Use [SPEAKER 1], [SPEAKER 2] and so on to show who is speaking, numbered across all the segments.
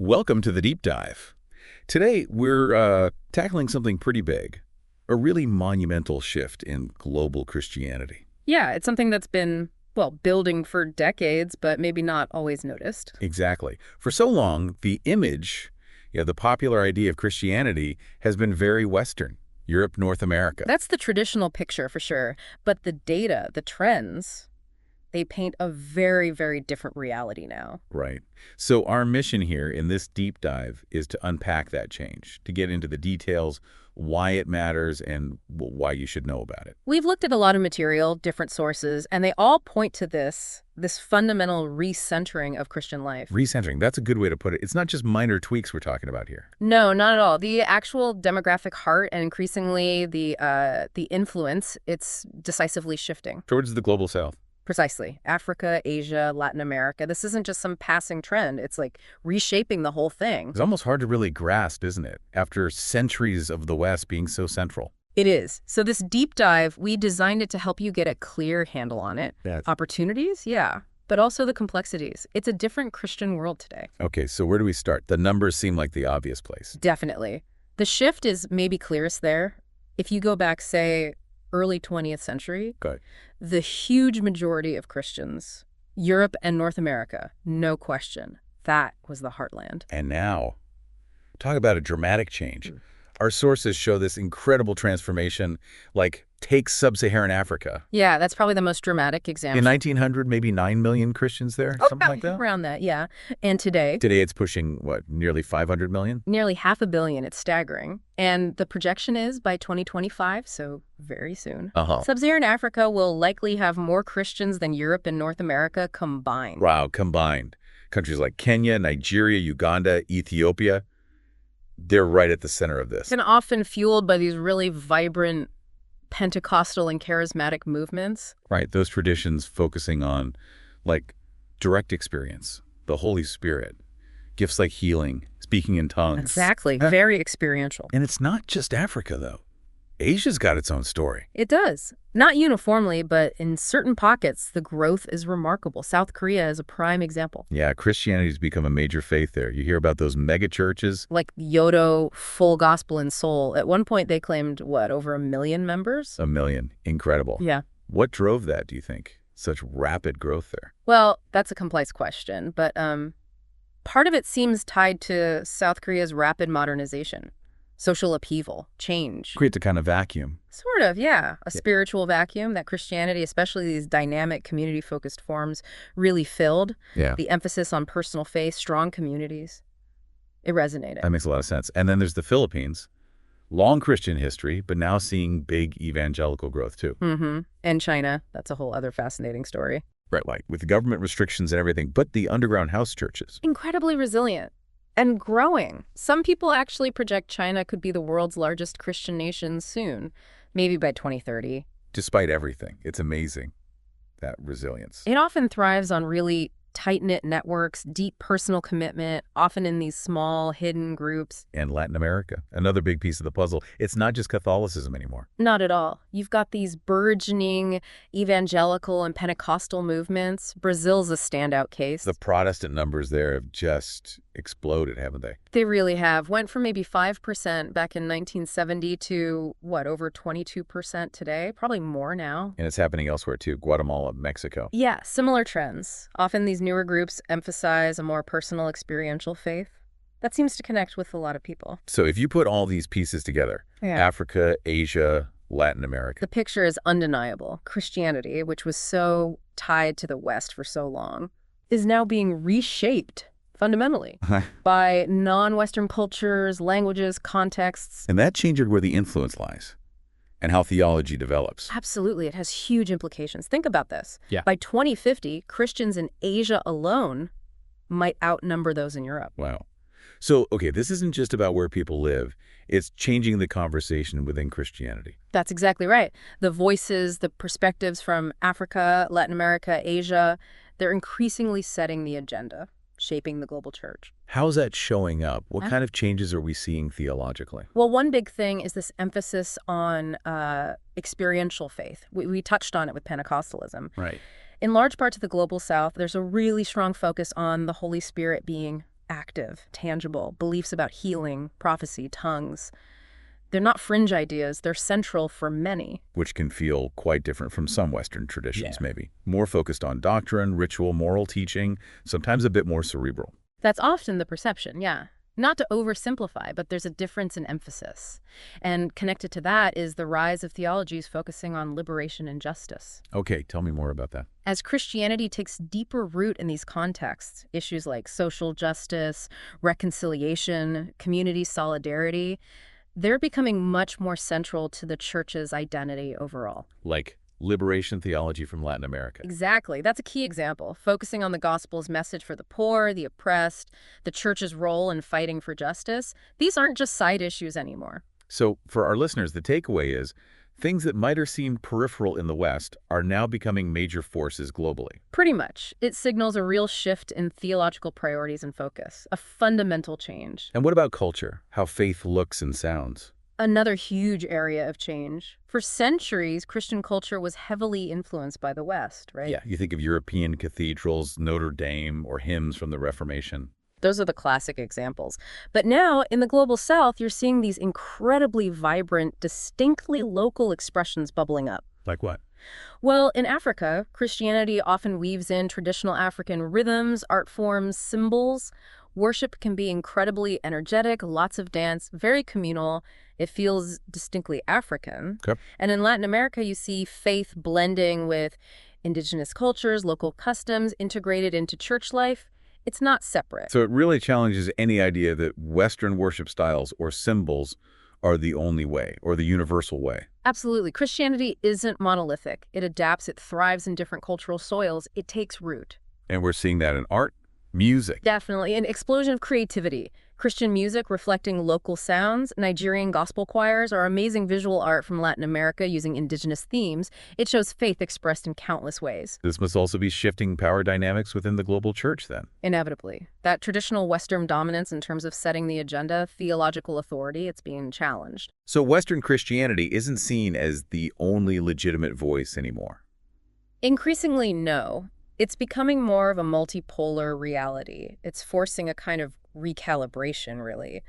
[SPEAKER 1] Welcome to the Deep Dive. Today, we're tackling something pretty big, a really monumental shift in global Christianity.
[SPEAKER 2] Yeah, it's something that's been, well, building for decades, but maybe not always noticed.
[SPEAKER 1] Exactly. For so long, the image, the popular idea of Christianity has been very Western, Europe, North America.
[SPEAKER 2] That's the traditional picture for sure. But the data, the trends, they paint a very, very different reality now.
[SPEAKER 1] Right. So our mission here in this deep dive is to unpack that change, to get into the details, why it matters, and why you should know about it.
[SPEAKER 2] We've looked at a lot of material, different sources, and they all point to this fundamental recentering of Christian life.
[SPEAKER 1] Recentering, that's a good way to put it. It's not just minor tweaks we're talking about here.
[SPEAKER 2] No, not at all. The actual demographic heart and increasingly the influence, it's decisively shifting.
[SPEAKER 1] Towards the global south.
[SPEAKER 2] Precisely. Africa, Asia, Latin America. This isn't just some passing trend. It's like reshaping the whole thing.
[SPEAKER 1] It's almost hard to really grasp, isn't it, after centuries of the West being so central?
[SPEAKER 2] It is. So this deep dive, we designed it to help you get a clear handle on it. Opportunities, yeah, but also the complexities. It's a different Christian world today.
[SPEAKER 1] Okay, so where do we start? The numbers seem like the obvious place.
[SPEAKER 2] Definitely. The shift is maybe clearest there. If you go back, say, early 20th century, the huge majority of Christians, Europe and North America, no question, that was the heartland.
[SPEAKER 1] And now, talk about a dramatic change. Our sources show this incredible transformation, like take sub-Saharan Africa.
[SPEAKER 2] Yeah, that's probably the most dramatic example.
[SPEAKER 1] In 1900, maybe 9 million Christians there, something like that?
[SPEAKER 2] Around that, yeah. And today?
[SPEAKER 1] Today it's pushing, what, nearly 500 million?
[SPEAKER 2] Nearly 500 million. It's staggering. And the projection is by 2025, so very soon, Sub-Saharan Africa will likely have more Christians than Europe and North America combined.
[SPEAKER 1] Wow, combined. Countries like Kenya, Nigeria, Uganda, Ethiopia, they're right at the center of this.
[SPEAKER 2] And often fueled by these really vibrant Pentecostal and charismatic movements.
[SPEAKER 1] Right, those traditions focusing on, like, direct experience, the Holy Spirit, gifts like healing, speaking in tongues.
[SPEAKER 2] Exactly, very experiential.
[SPEAKER 1] And it's not just Africa, though. Asia's got its own story.
[SPEAKER 2] It does. Not uniformly, but in certain pockets, the growth is remarkable. South Korea is a prime example.
[SPEAKER 1] Yeah, Christianity's become a major faith there. You hear about those mega churches.
[SPEAKER 2] Like Yodo, Full Gospel in Seoul. At one point, they claimed, what, over 1 million members?
[SPEAKER 1] 1 million. Incredible.
[SPEAKER 2] Yeah.
[SPEAKER 1] What drove that, do you think? Such rapid growth there?
[SPEAKER 2] Well, that's a complex question, but part of it seems tied to South Korea's rapid modernization. Social upheaval, change.
[SPEAKER 1] Creates a kind of vacuum.
[SPEAKER 2] Sort of, yeah. A spiritual vacuum that Christianity, especially these dynamic, community-focused forms, really filled.
[SPEAKER 1] Yeah.
[SPEAKER 2] The emphasis on personal faith, strong communities. It resonated.
[SPEAKER 1] That makes a lot of sense. And then there's the Philippines. Long Christian history, but now seeing big evangelical growth, too.
[SPEAKER 2] And China. That's a whole other fascinating story.
[SPEAKER 1] Right, like with government restrictions and everything, but the underground house churches.
[SPEAKER 2] Incredibly resilient. And growing. Some people actually project China could be the world's largest Christian nation soon, maybe by 2030.
[SPEAKER 1] Despite everything, it's amazing, that resilience.
[SPEAKER 2] It often thrives on really tight-knit networks, deep personal commitment, often in these small, hidden groups.
[SPEAKER 1] And Latin America, another big piece of the puzzle. It's not just Catholicism anymore.
[SPEAKER 2] Not at all. You've got these burgeoning evangelical and Pentecostal movements. Brazil's a standout case.
[SPEAKER 1] The Protestant numbers there have just exploded, haven't they?
[SPEAKER 2] They really have. Went from maybe 5% back in 1970 to, what, over 22% today? Probably more now.
[SPEAKER 1] And it's happening elsewhere, too. Guatemala, Mexico.
[SPEAKER 2] Yeah, similar trends. Often these newer groups emphasize a more personal, experiential faith. That seems to connect with a lot of people.
[SPEAKER 1] So if you put all these pieces together, Africa, Asia, Latin America.
[SPEAKER 2] The picture is undeniable. Christianity, which was so tied to the West for so long, is now being reshaped fundamentally by non-Western cultures, languages, contexts.
[SPEAKER 1] And that changes where the influence lies and how theology develops.
[SPEAKER 2] Absolutely. It has huge implications. Think about this.
[SPEAKER 1] Yeah.
[SPEAKER 2] By 2050, Christians in Asia alone might outnumber those in Europe.
[SPEAKER 1] Wow. So, okay, this isn't just about where people live. It's changing the conversation within Christianity.
[SPEAKER 2] That's exactly right. The voices, the perspectives from Africa, Latin America, Asia, they're increasingly setting the agenda, shaping the global church.
[SPEAKER 1] How's that showing up? What kind of changes are we seeing theologically?
[SPEAKER 2] Well, one big thing is this emphasis on experiential faith. We touched on it with Pentecostalism.
[SPEAKER 1] Right.
[SPEAKER 2] In large parts of the global South, there's a really strong focus on the Holy Spirit being active, tangible, beliefs about healing, prophecy, tongues. They're not fringe ideas, they're central for many.
[SPEAKER 1] Which can feel quite different from some Western traditions,
[SPEAKER 2] Yeah.
[SPEAKER 1] maybe. More focused on doctrine, ritual, moral teaching, sometimes a bit more cerebral.
[SPEAKER 2] That's often the perception, yeah. Not to oversimplify, but there's a difference in emphasis. And connected to that is the rise of theologies focusing on liberation and justice.
[SPEAKER 1] Okay, tell me more about that.
[SPEAKER 2] As Christianity takes deeper root in these contexts, issues like social justice, reconciliation, community solidarity, they're becoming much more central to the church's identity overall.
[SPEAKER 1] Like liberation theology from Latin America.
[SPEAKER 2] Exactly. That's a key example, focusing on the gospel's message for the poor, the oppressed, the church's role in fighting for justice. These aren't just side issues anymore.
[SPEAKER 1] So for our listeners, the takeaway is things that might have seemed peripheral in the West are now becoming major forces globally.
[SPEAKER 2] Pretty much. It signals a real shift in theological priorities and focus, a fundamental change.
[SPEAKER 1] And what about culture? How faith looks and sounds?
[SPEAKER 2] Another huge area of change. For centuries, Christian culture was heavily influenced by the West, right?
[SPEAKER 1] Yeah, you think of European cathedrals, Notre Dame, or hymns from the Reformation.
[SPEAKER 2] Those are the classic examples. But now, in the global South, you're seeing these incredibly vibrant, distinctly local expressions bubbling up.
[SPEAKER 1] Like what?
[SPEAKER 2] Well, in Africa, Christianity often weaves in traditional African rhythms, art forms, symbols. Worship can be incredibly energetic, lots of dance, very communal. It feels distinctly African.
[SPEAKER 1] Okay.
[SPEAKER 2] And in Latin America, you see faith blending with indigenous cultures, local customs, integrated into church life. It's not separate.
[SPEAKER 1] So it really challenges any idea that Western worship styles or symbols are the only way or the universal way.
[SPEAKER 2] Absolutely. Christianity isn't monolithic. It adapts, it thrives in different cultural soils. It takes root.
[SPEAKER 1] And we're seeing that in art, music.
[SPEAKER 2] Definitely. An explosion of creativity. Christian music reflecting local sounds, Nigerian gospel choirs, or amazing visual art from Latin America using indigenous themes. It shows faith expressed in countless ways.
[SPEAKER 1] This must also be shifting power dynamics within the global church then.
[SPEAKER 2] Inevitably. That traditional Western dominance in terms of setting the agenda, theological authority, it's being challenged.
[SPEAKER 1] So Western Christianity isn't seen as the only legitimate voice anymore.
[SPEAKER 2] Increasingly, no. It's becoming more of a multipolar reality. It's forcing a kind of recalibration, really,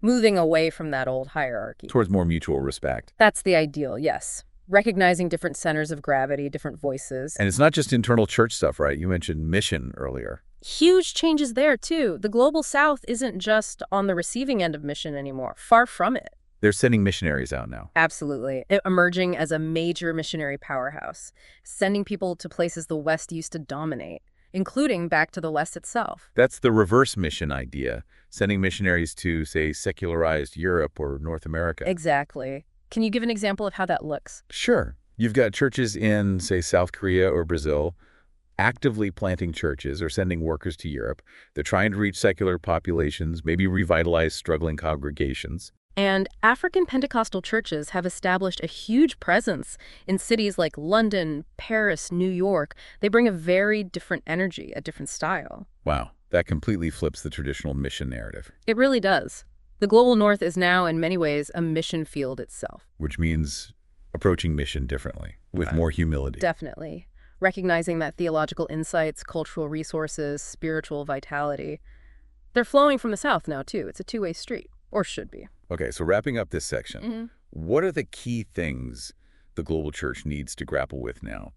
[SPEAKER 2] moving away from that old hierarchy.
[SPEAKER 1] Towards more mutual respect.
[SPEAKER 2] That's the ideal, yes. Recognizing different centers of gravity, different voices.
[SPEAKER 1] And it's not just internal church stuff, right? You mentioned mission earlier.
[SPEAKER 2] Huge changes there, too. The global South isn't just on the receiving end of mission anymore. Far from it.
[SPEAKER 1] They're sending missionaries out now.
[SPEAKER 2] Absolutely. Emerging as a major missionary powerhouse, sending people to places the West used to dominate, including back to the West itself.
[SPEAKER 1] That's the reverse mission idea, sending missionaries to, say, secularized Europe or North America.
[SPEAKER 2] Exactly. Can you give an example of how that looks?
[SPEAKER 1] Sure. You've got churches in, say, South Korea or Brazil actively planting churches or sending workers to Europe. They're trying to reach secular populations, maybe revitalize struggling congregations.
[SPEAKER 2] And African Pentecostal churches have established a huge presence in cities like London, Paris, New York. They bring a very different energy, a different style.
[SPEAKER 1] Wow, that completely flips the traditional mission narrative.
[SPEAKER 2] It really does. The global North is now, in many ways, a mission field itself.
[SPEAKER 1] Which means approaching mission differently, with more humility.
[SPEAKER 2] Definitely. Recognizing that theological insights, cultural resources, spiritual vitality, they're flowing from the South now, too. It's a two-way street, or should be.
[SPEAKER 1] Okay, so wrapping up this section, what are the key things the global church needs to grapple with now?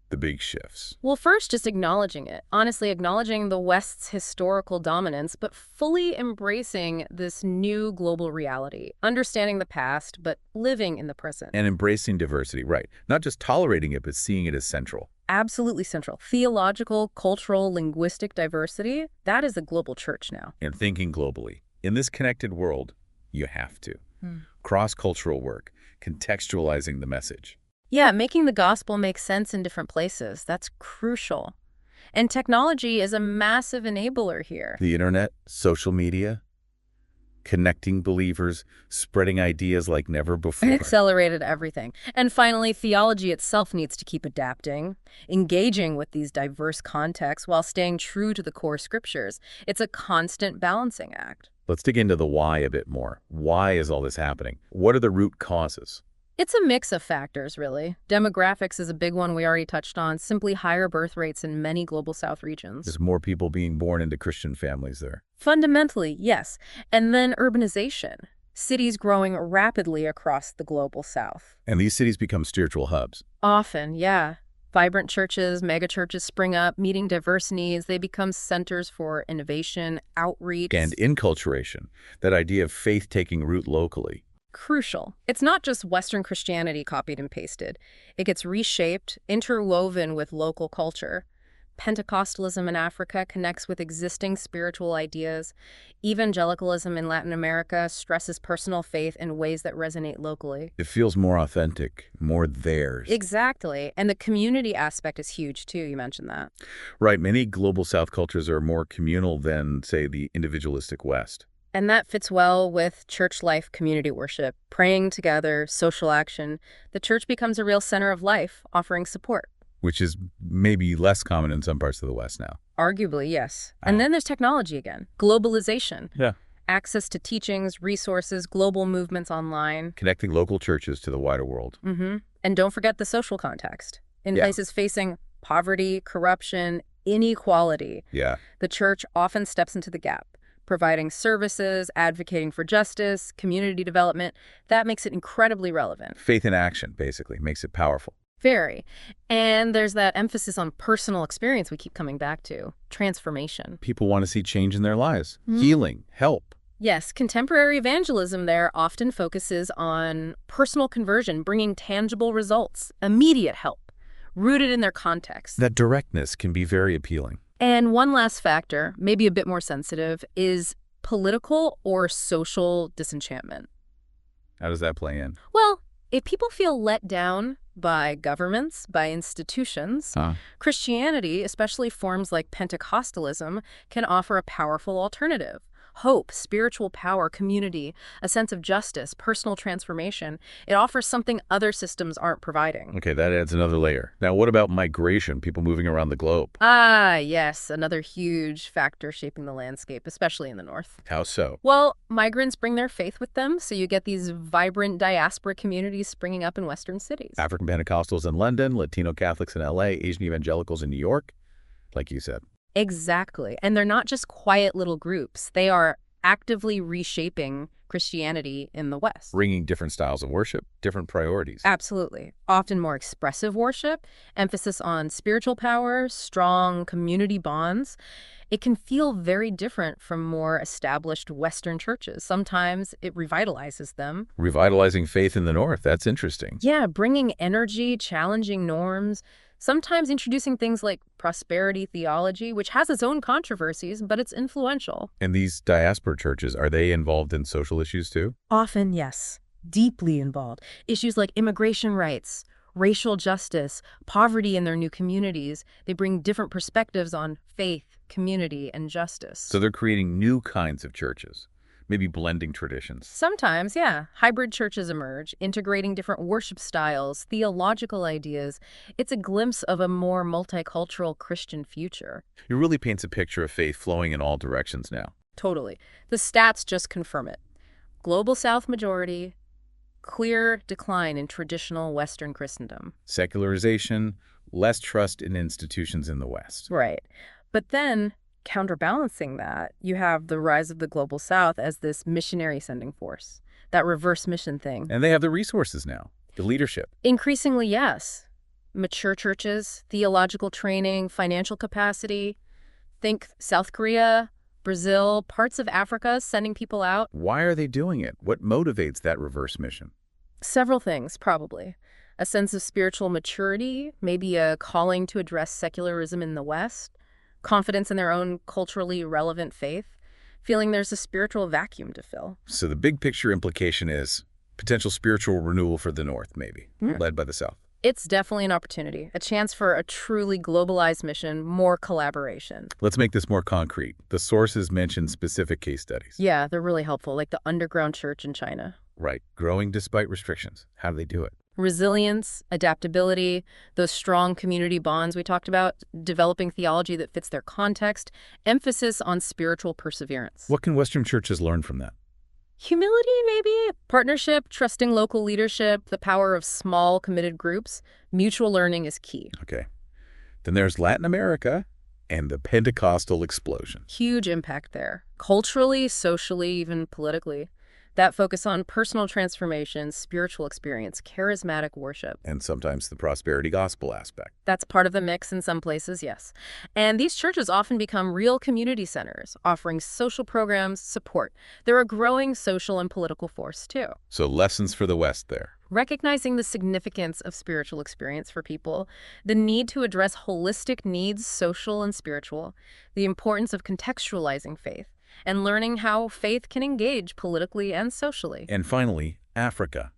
[SPEAKER 1] The big shifts.
[SPEAKER 2] Well, first, just acknowledging it. Honestly, acknowledging the West's historical dominance, but fully embracing this new global reality. Understanding the past, but living in the present.
[SPEAKER 1] And embracing diversity, right. Not just tolerating it, but seeing it as central.
[SPEAKER 2] Absolutely central. Theological, cultural, linguistic diversity, that is the global church now.
[SPEAKER 1] And thinking globally. In this connected world, you have to. Cross-cultural work, contextualizing the message.
[SPEAKER 2] Yeah, making the gospel make sense in different places. That's crucial. And technology is a massive enabler here.
[SPEAKER 1] The internet, social media, connecting believers, spreading ideas like never before.
[SPEAKER 2] Accelerated everything. And finally, theology itself needs to keep adapting, engaging with these diverse contexts while staying true to the core scriptures. It's a constant balancing act.
[SPEAKER 1] Let's dig into the why a bit more. Why is all this happening? What are the root causes?
[SPEAKER 2] It's a mix of factors, really. Demographics is a big one we already touched on, simply higher birth rates in many Global South regions.
[SPEAKER 1] There's more people being born into Christian families there.
[SPEAKER 2] Fundamentally, yes. And then urbanization. Cities growing rapidly across the Global South.
[SPEAKER 1] And these cities become spiritual hubs.
[SPEAKER 2] Often, yeah. Vibrant churches, megachurches spring up, meeting diverse needs. They become centers for innovation, outreach.
[SPEAKER 1] And inculturation, that idea of faith taking root locally.
[SPEAKER 2] Crucial. It's not just Western Christianity copied and pasted. It gets reshaped, interwoven with local culture. Pentecostalism in Africa connects with existing spiritual ideas. Evangelicalism in Latin America stresses personal faith in ways that resonate locally.
[SPEAKER 1] It feels more authentic, more theirs.
[SPEAKER 2] Exactly. And the community aspect is huge, too. You mentioned that.
[SPEAKER 1] Right. Many Global South cultures are more communal than, say, the individualistic West.
[SPEAKER 2] And that fits well with church life, community worship, praying together, social action. The church becomes a real center of life, offering support.
[SPEAKER 1] Which is maybe less common in some parts of the West now.
[SPEAKER 2] Arguably, yes. And then there's technology again. Globalization.
[SPEAKER 1] Yeah.
[SPEAKER 2] Access to teachings, resources, global movements online.
[SPEAKER 1] Connecting local churches to the wider world.
[SPEAKER 2] And don't forget the social context. In places facing poverty, corruption, inequality, the church often steps into the gap, providing services, advocating for justice, community development. That makes it incredibly relevant.
[SPEAKER 1] Faith in action, basically, makes it powerful.
[SPEAKER 2] Very. And there's that emphasis on personal experience we keep coming back to. Transformation.
[SPEAKER 1] People want to see change in their lives. Healing, help.
[SPEAKER 2] Yes, contemporary evangelism there often focuses on personal conversion, bringing tangible results, immediate help, rooted in their context.
[SPEAKER 1] That directness can be very appealing.
[SPEAKER 2] And one last factor, maybe a bit more sensitive, is political or social disenchantment.
[SPEAKER 1] How does that play in?
[SPEAKER 2] Well, if people feel let down by governments, by institutions, Christianity, especially forms like Pentecostalism, can offer a powerful alternative. Hope, spiritual power, community, a sense of justice, personal transformation. It offers something other systems aren't providing.
[SPEAKER 1] Okay, that adds another layer. Now, what about migration, people moving around the globe?
[SPEAKER 2] Ah, yes, another huge factor shaping the landscape, especially in the North.
[SPEAKER 1] How so?
[SPEAKER 2] Well, migrants bring their faith with them, so you get these vibrant diaspora communities springing up in Western cities.
[SPEAKER 1] African Pentecostals in London, Latino Catholics in LA, Asian Evangelicals in New York, like you said.
[SPEAKER 2] Exactly. And they're not just quiet little groups. They are actively reshaping Christianity in the West.
[SPEAKER 1] Bringing different styles of worship, different priorities.
[SPEAKER 2] Absolutely. Often more expressive worship, emphasis on spiritual power, strong community bonds. It can feel very different from more established Western churches. Sometimes it revitalizes them.
[SPEAKER 1] Revitalizing faith in the North, that's interesting.
[SPEAKER 2] Yeah, bringing energy, challenging norms, sometimes introducing things like prosperity theology, which has its own controversies, but it's influential.
[SPEAKER 1] And these diaspora churches, are they involved in social issues too?
[SPEAKER 2] Often, yes. Deeply involved. Issues like immigration rights, racial justice, poverty in their new communities. They bring different perspectives on faith, community, and justice.
[SPEAKER 1] So they're creating new kinds of churches. Maybe blending traditions.
[SPEAKER 2] Sometimes, yeah. Hybrid churches emerge, integrating different worship styles, theological ideas. It's a glimpse of a more multicultural Christian future.
[SPEAKER 1] It really paints a picture of faith flowing in all directions now.
[SPEAKER 2] Totally. The stats just confirm it. Global South majority, clear decline in traditional Western Christendom.
[SPEAKER 1] Secularization, less trust in institutions in the West.
[SPEAKER 2] Right. But then, counterbalancing that, you have the rise of the Global South as this missionary sending force, that reverse mission thing.
[SPEAKER 1] And they have the resources now, the leadership.
[SPEAKER 2] Increasingly, yes. Mature churches, theological training, financial capacity. Think South Korea, Brazil, parts of Africa sending people out.
[SPEAKER 1] Why are they doing it? What motivates that reverse mission?
[SPEAKER 2] Several things, probably. A sense of spiritual maturity, maybe a calling to address secularism in the West, confidence in their own culturally relevant faith, feeling there's a spiritual vacuum to fill.
[SPEAKER 1] So the big picture implication is potential spiritual renewal for the North, maybe, led by the South.
[SPEAKER 2] It's definitely an opportunity, a chance for a truly globalized mission, more collaboration.
[SPEAKER 1] Let's make this more concrete. The sources mention specific case studies.
[SPEAKER 2] Yeah, they're really helpful, like the underground church in China.
[SPEAKER 1] Right. Growing despite restrictions. How do they do it?
[SPEAKER 2] Resilience, adaptability, those strong community bonds we talked about, developing theology that fits their context, emphasis on spiritual perseverance.
[SPEAKER 1] What can Western churches learn from that?
[SPEAKER 2] Humility, maybe? Partnership, trusting local leadership, the power of small, committed groups. Mutual learning is key.
[SPEAKER 1] Okay. Then there's Latin America and the Pentecostal explosion.
[SPEAKER 2] Huge impact there. Culturally, socially, even politically. That focus on personal transformation, spiritual experience, charismatic worship.
[SPEAKER 1] And sometimes the prosperity gospel aspect.
[SPEAKER 2] That's part of the mix in some places, yes. And these churches often become real community centers, offering social programs, support. They're a growing social and political force, too.
[SPEAKER 1] So lessons for the West there.
[SPEAKER 2] Recognizing the significance of spiritual experience for people, the need to address holistic needs, social and spiritual, the importance of contextualizing faith, and learning how faith can engage politically and socially.
[SPEAKER 1] And finally, Africa,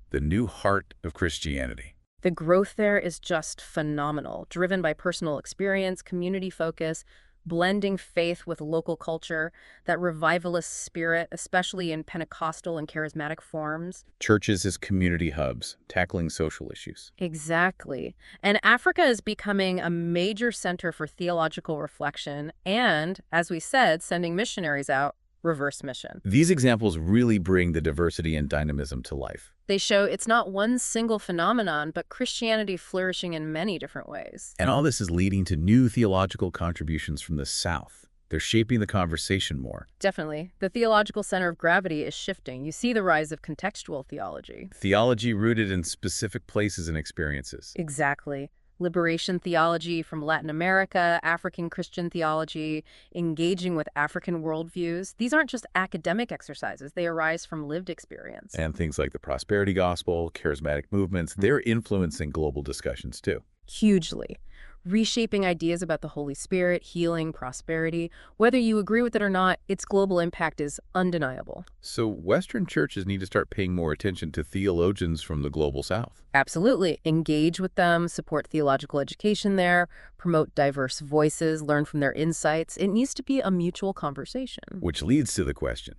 [SPEAKER 1] the new heart of Christianity.
[SPEAKER 2] The growth there is just phenomenal, driven by personal experience, community focus, blending faith with local culture, that revivalist spirit, especially in Pentecostal and charismatic forms.
[SPEAKER 1] Churches as community hubs, tackling social issues.
[SPEAKER 2] Exactly. And Africa is becoming a major center for theological reflection and, as we said, sending missionaries out, reverse mission.
[SPEAKER 1] These examples really bring the diversity and dynamism to life.
[SPEAKER 2] They show it's not one single phenomenon, but Christianity flourishing in many different ways.
[SPEAKER 1] And all this is leading to new theological contributions from the South. They're shaping the conversation more.
[SPEAKER 2] Definitely. The theological center of gravity is shifting. You see the rise of contextual theology.
[SPEAKER 1] Theology rooted in specific places and experiences.
[SPEAKER 2] Exactly. Liberation theology from Latin America, African Christian theology, engaging with African worldviews. These aren't just academic exercises. They arise from lived experience.
[SPEAKER 1] And things like the prosperity gospel, charismatic movements, they're influencing global discussions too.
[SPEAKER 2] Hugely. Reshaping ideas about the Holy Spirit, healing, prosperity. Whether you agree with it or not, its global impact is undeniable.
[SPEAKER 1] So Western churches need to start paying more attention to theologians from the global South.
[SPEAKER 2] Absolutely. Engage with them, support theological education there, promote diverse voices, learn from their insights. It needs to be a mutual conversation.
[SPEAKER 1] Which leads to the question,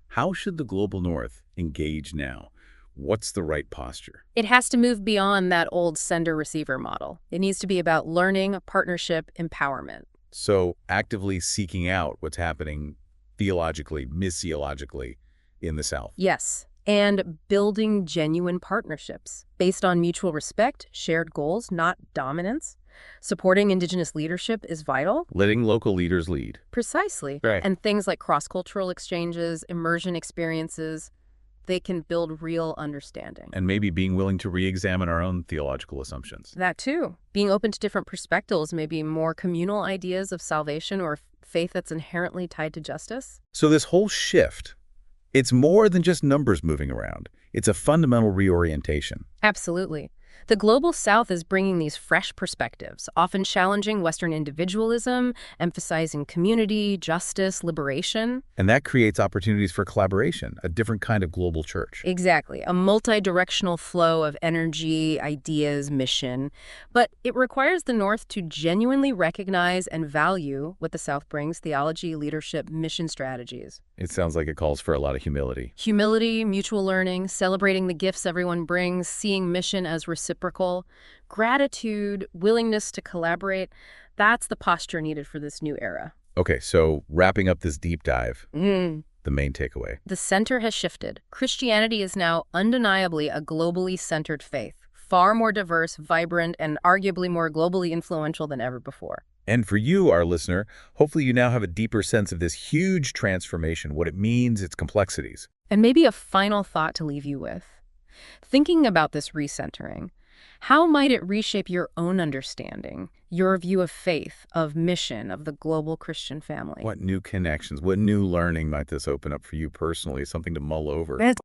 [SPEAKER 1] how should the global North engage now? What's the right posture?
[SPEAKER 2] It has to move beyond that old sender-receiver model. It needs to be about learning, partnership, empowerment.
[SPEAKER 1] So actively seeking out what's happening theologically, missiologically in the South.
[SPEAKER 2] Yes, and building genuine partnerships based on mutual respect, shared goals, not dominance. Supporting Indigenous leadership is vital.
[SPEAKER 1] Letting local leaders lead.
[SPEAKER 2] Precisely.
[SPEAKER 1] Right.
[SPEAKER 2] And things like cross-cultural exchanges, immersion experiences, they can build real understanding.
[SPEAKER 1] And maybe being willing to re-examine our own theological assumptions.
[SPEAKER 2] That too. Being open to different perspectives, maybe more communal ideas of salvation or faith that's inherently tied to justice.
[SPEAKER 1] So this whole shift, it's more than just numbers moving around. It's a fundamental reorientation.
[SPEAKER 2] Absolutely. The global South is bringing these fresh perspectives, often challenging Western individualism, emphasizing community, justice, liberation.
[SPEAKER 1] And that creates opportunities for collaboration, a different kind of global church.
[SPEAKER 2] Exactly. A multi-directional flow of energy, ideas, mission. But it requires the North to genuinely recognize and value what the South brings: theology, leadership, mission strategies.
[SPEAKER 1] It sounds like it calls for a lot of humility.
[SPEAKER 2] Humility, mutual learning, celebrating the gifts everyone brings, seeing mission as reciprocal, gratitude, willingness to collaborate. That's the posture needed for this new era.
[SPEAKER 1] Okay, so wrapping up this deep dive, the main takeaway.
[SPEAKER 2] The center has shifted. Christianity is now undeniably a globally centered faith, far more diverse, vibrant, and arguably more globally influential than ever before.
[SPEAKER 1] And for you, our listener, hopefully you now have a deeper sense of this huge transformation, what it means, its complexities.
[SPEAKER 2] And maybe a final thought to leave you with. Thinking about this recentering, how might it reshape your own understanding, your view of faith, of mission, of the global Christian family?
[SPEAKER 1] What new connections, what new learning might this open up for you personally, something to mull over?